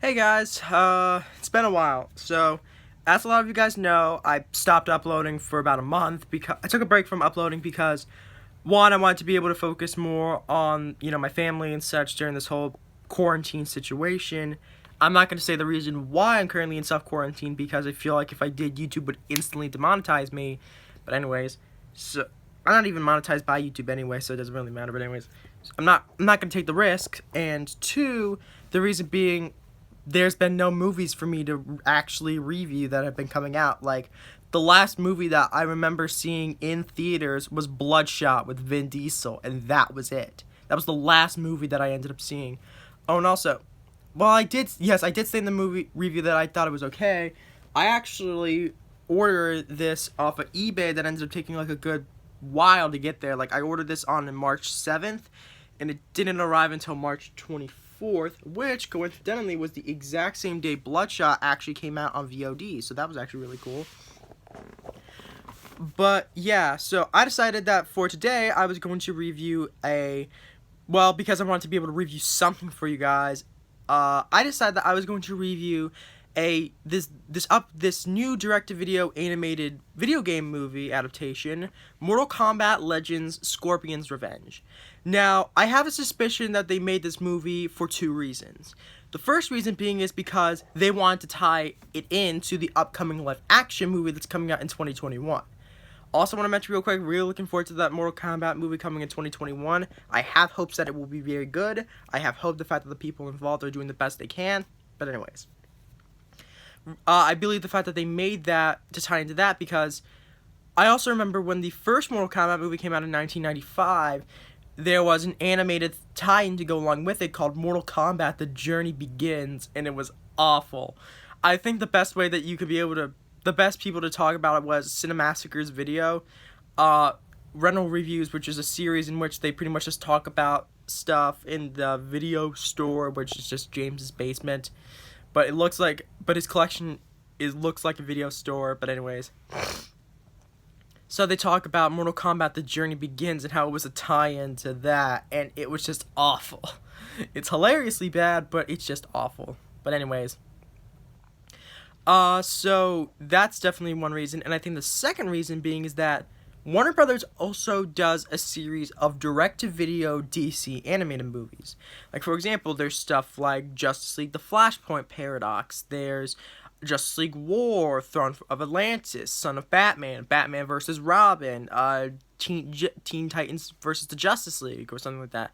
Hey guys, it's been a while. So, as a lot of you guys know, I stopped uploading for about a month because I took a break from uploading because one, I wanted to be able to focus more on, my family and such during this whole quarantine situation. I'm not going to say the reason why I'm currently in self-quarantine because I feel like if I did, YouTube would instantly demonetize me. But anyways, so I'm not even monetized by YouTube anyway, so it doesn't really matter. But anyways, I'm not going to take the risk. And two, the reason being there's been no movies for me to actually review that have been coming out. Like, the last movie that I remember seeing in theaters was Bloodshot with Vin Diesel, and that was it. That was the last movie that I ended up seeing. Oh, and also, well, I did say in the movie review that I thought it was okay. I actually ordered this off of eBay that ended up taking like a good while to get there. Like, I ordered this on March 7th, and it didn't arrive until March 24th, which coincidentally was the exact same day Bloodshot actually came out on VOD, so that was actually really cool. But yeah, so I decided that for today I was going to review because I wanted to be able to review something for you guys. I decided that I was going to review this new direct-to-video animated video game movie adaptation, Mortal Kombat Legends: Scorpion's Revenge. Now, I have a suspicion that they made this movie for two reasons. The first reason being is because they wanted to tie it into the upcoming live-action movie that's coming out in 2021. Also want to mention real quick, really looking forward to that Mortal Kombat movie coming in 2021. I have hopes that it will be very good. I have hope the fact that the people involved are doing the best they can. But anyways, I believe the fact that they made that to tie into that because I also remember when the first Mortal Kombat movie came out in 1995, there was an animated tie-in to go along with it called Mortal Kombat: The Journey Begins, and it was awful. I think the best way that you could be able to, the best people to talk about it was Cinemassacre's video, Rental Reviews, which is a series in which they pretty much just talk about stuff in the video store, which is just James's basement. But his collection looks like a video store. But anyways, so they talk about Mortal Kombat: The Journey Begins and how it was a tie-in to that, and it was just awful. It's hilariously bad, but it's just awful. But anyways, so that's definitely one reason, and I think the second reason being is that Warner Brothers also does a series of direct-to-video DC animated movies. Like, for example, there's stuff like Justice League: The Flashpoint Paradox, there's Justice League War, Throne of Atlantis, Son of Batman, Batman vs. Robin, Teen Titans versus the Justice League, or something like that.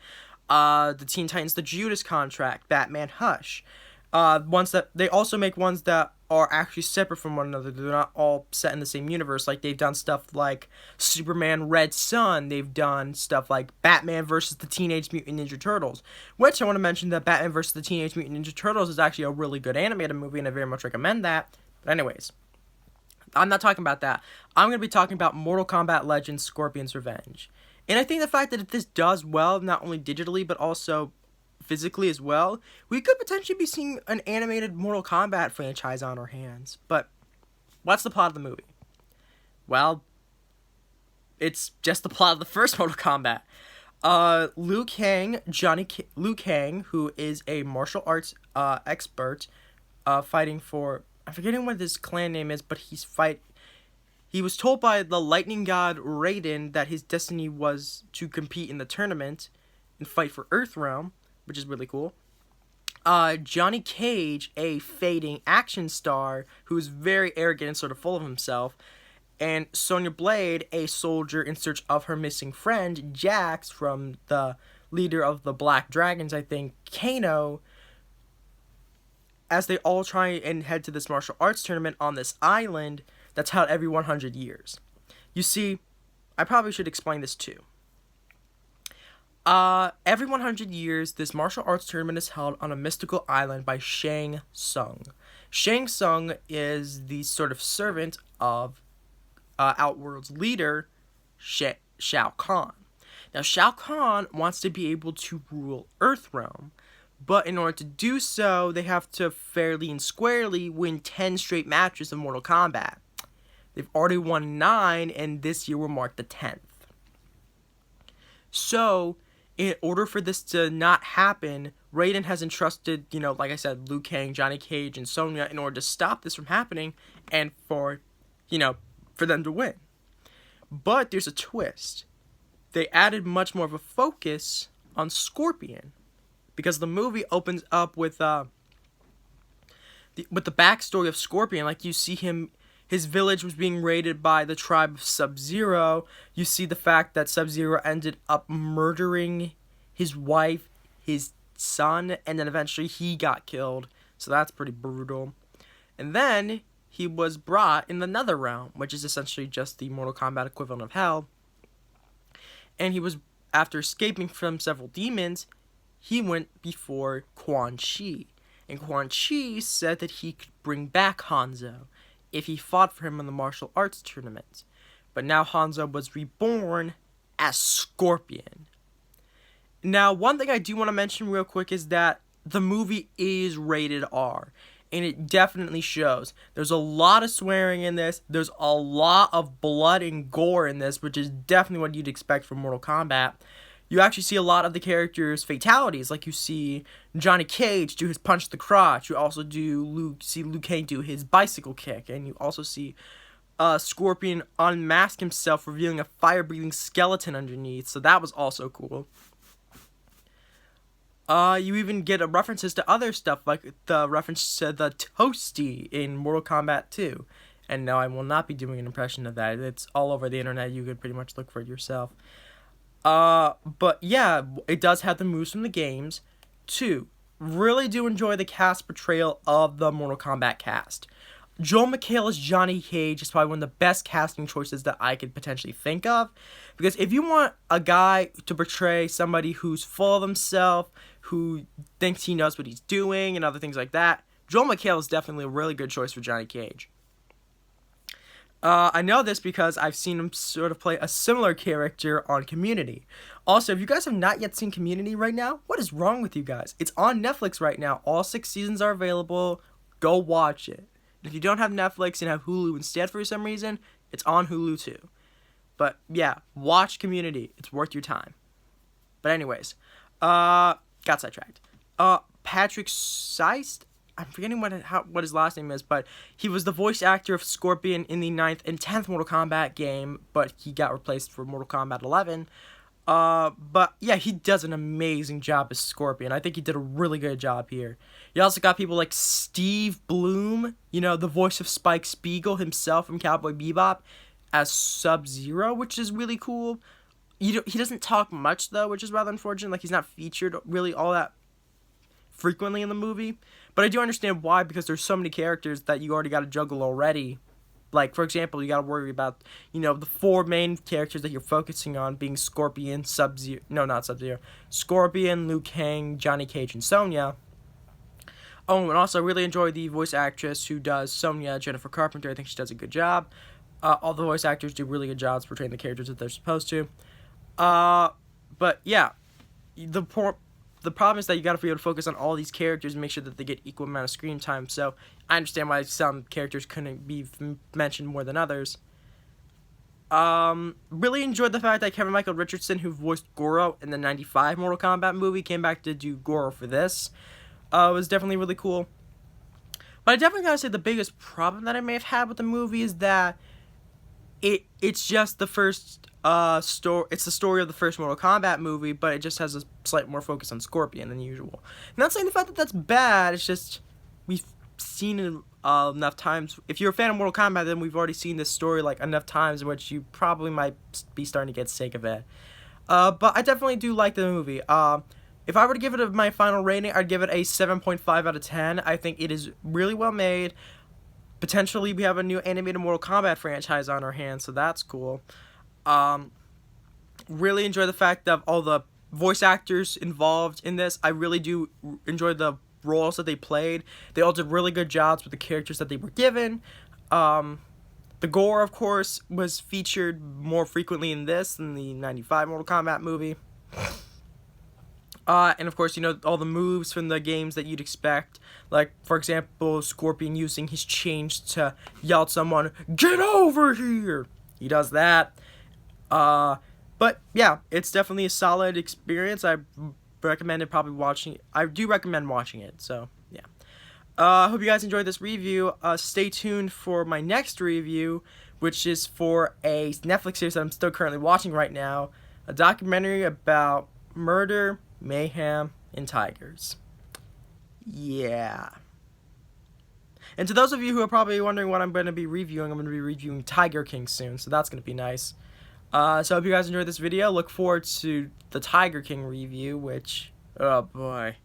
The Teen Titans: The Judas Contract, Batman Hush. They also make ones that are actually separate from one another. They're not all set in the same universe. Like, they've done stuff like Superman Red Sun. They've done stuff like Batman versus the Teenage Mutant Ninja Turtles. Which I want to mention that Batman versus the Teenage Mutant Ninja Turtles is actually a really good animated movie, and I very much recommend that. But anyways, I'm not talking about that. I'm going to be talking about Mortal Kombat Legends: Scorpion's Revenge. And I think the fact that if this does well, not only digitally, but also physically as well, we could potentially be seeing an animated Mortal Kombat franchise on our hands. But what's the plot of the movie? Well, it's just the plot of the first Mortal Kombat. Liu Kang, who is a martial arts expert, fighting for, I'm forgetting what his clan name is, but he was told by the lightning god Raiden that his destiny was to compete in the tournament and fight for Earthrealm, which is really cool. Johnny Cage, a fading action star who is very arrogant and sort of full of himself, and Sonya Blade, a soldier in search of her missing friend, Jax, from the leader of the Black Dragons, I think, Kano, as they all try and head to this martial arts tournament on this island that's held every 100 years. You see, I probably should explain this too. Every 100 years, this martial arts tournament is held on a mystical island by Shang Tsung. Shang Tsung is the sort of servant of Outworld's leader, Shao Kahn. Now, Shao Kahn wants to be able to rule Earthrealm, but in order to do so, they have to fairly and squarely win 10 straight matches of Mortal Kombat. They've already won 9, and this year will mark the 10th. So, in order for this to not happen, Raiden has entrusted, like I said, Liu Kang, Johnny Cage, and Sonya in order to stop this from happening and for them to win. But there's a twist. They added much more of a focus on Scorpion, because the movie opens up with the backstory of Scorpion. Like, you see his village was being raided by the tribe of Sub-Zero. You see the fact that Sub-Zero ended up murdering his wife, his son, and then eventually he got killed. So that's pretty brutal. And then he was brought in the Nether Realm, which is essentially just the Mortal Kombat equivalent of hell. And he was, after escaping from several demons, he went before Quan Chi. And Quan Chi said that he could bring back Hanzo if he fought for him in the martial arts tournament. But now Hanzo was reborn as Scorpion. Now, one thing I do want to mention real quick is that the movie is rated R. And it definitely shows. There's a lot of swearing in this. There's a lot of blood and gore in this, which is definitely what you'd expect from Mortal Kombat. You actually see a lot of the characters' fatalities. Like, you see Johnny Cage do his punch to the crotch. You also see Liu Kang do his bicycle kick. And you also see Scorpion unmask himself, revealing a fire-breathing skeleton underneath. So that was also cool. You even get references to other stuff, like the reference to the Toasty in Mortal Kombat 2. And no, I will not be doing an impression of that. It's all over the internet. You could pretty much look for it yourself. But yeah, it does have the moves from the games. 2, really do enjoy the cast portrayal of the Mortal Kombat cast. Joel McHale as Johnny Cage is probably one of the best casting choices that I could potentially think of. Because if you want a guy to portray somebody who's full of himself, who thinks he knows what he's doing, and other things like that, Joel McHale is definitely a really good choice for Johnny Cage. I know this because I've seen him sort of play a similar character on Community. Also, if you guys have not yet seen Community right now, what is wrong with you guys? It's on Netflix right now. All 6 seasons are available. Go watch it. If you don't have Netflix and have Hulu instead for some reason, it's on Hulu too. But yeah, watch Community. It's worth your time. But anyways, got sidetracked. Patrick Seitz, I'm forgetting what his last name is, but he was the voice actor of Scorpion in the 9th and 10th Mortal Kombat game, but he got replaced for Mortal Kombat 11. But yeah, he does an amazing job as Scorpion. I think he did a really good job here. You also got people like Steve Blum, the voice of Spike Spiegel himself from Cowboy Bebop, as Sub-Zero, which is really cool. He doesn't talk much, though, which is rather unfortunate. Like, he's not featured really all that frequently in the movie. But I do understand why, because there's so many characters that you already got to juggle already. Like, for example, you got to worry about, the 4 main characters that you're focusing on being Scorpion, Sub-Zero, no, not Sub-Zero, Scorpion, Liu Kang, Johnny Cage, and Sonya. Oh, and also I really enjoy the voice actress who does Sonya, Jennifer Carpenter. I think she does a good job. All the voice actors do really good jobs portraying the characters that they're supposed to. But yeah, the problem is that you got to be able to focus on all these characters and make sure that they get equal amount of screen time. So I understand why some characters couldn't be mentioned more than others. Really enjoyed the fact that Kevin Michael Richardson, who voiced Goro in the 95 Mortal Kombat movie, came back to do Goro for this. It was definitely really cool. But I definitely gotta say the biggest problem that I may have had with the movie is that it's just the first story. It's the story of the first Mortal Kombat movie, but it just has a slight more focus on Scorpion than usual. I'm not saying the fact that that's bad. It's just we've seen it enough times. If you're a fan of Mortal Kombat, then we've already seen this story like enough times, in which you probably might be starting to get sick of it. But I definitely do like the movie. If I were to give it my final rating, I'd give it a 7.5 out of 10. I think it is really well made. Potentially, we have a new animated Mortal Kombat franchise on our hands, so that's cool. Really enjoy the fact of all the voice actors involved in this. I really do enjoy the roles that they played. They all did really good jobs with the characters that they were given. The gore, of course, was featured more frequently in this than the 95 Mortal Kombat movie. And of course, all the moves from the games that you'd expect. Like, for example, Scorpion using his chains to yell at someone, "Get over here!" He does that. But yeah, it's definitely a solid experience. I recommended probably watching. I do recommend watching it. So yeah. I hope you guys enjoyed this review. Stay tuned for my next review, which is for a Netflix series that I'm still currently watching right now. A documentary about murder, mayhem, and tigers. Yeah. And to those of you who are probably wondering what I'm going to be reviewing, I'm going to be reviewing Tiger King soon, so that's going to be nice. So I hope you guys enjoyed this video. Look forward to the Tiger King review, which, oh boy,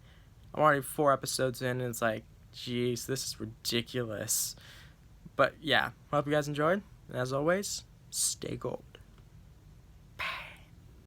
I'm already 4 episodes in, and it's like, jeez, this is ridiculous. But yeah, hope you guys enjoyed, and as always, stay gold.